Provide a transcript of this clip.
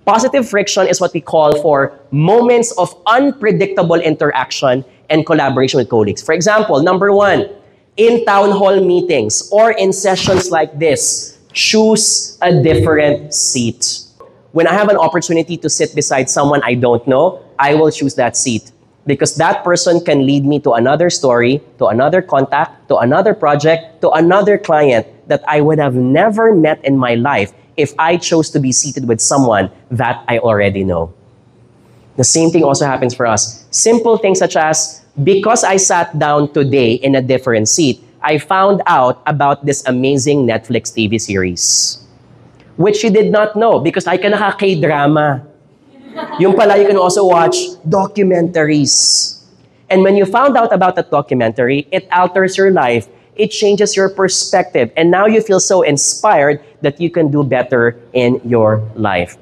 Positive friction is what we call for moments of unpredictable interaction and collaboration with colleagues. For example, number one, in town hall meetings or in sessions like this, choose a different seat. When I have an opportunity to sit beside someone I don't know, I will choose that seat because that person can lead me to another story, to another contact, to another project, to another client that I would have never met in my life if I chose to be seated with someone that I already know. The same thing also happens for us. Simple things such as, because I sat down today in a different seat, I found out about this amazing Netflix TV series, which you did not know because I can naka-K-drama. Yung pala, you can also watch documentaries. And when you found out about that documentary, it alters your life. It changes your perspective. And now you feel so inspired that you can do better in your life.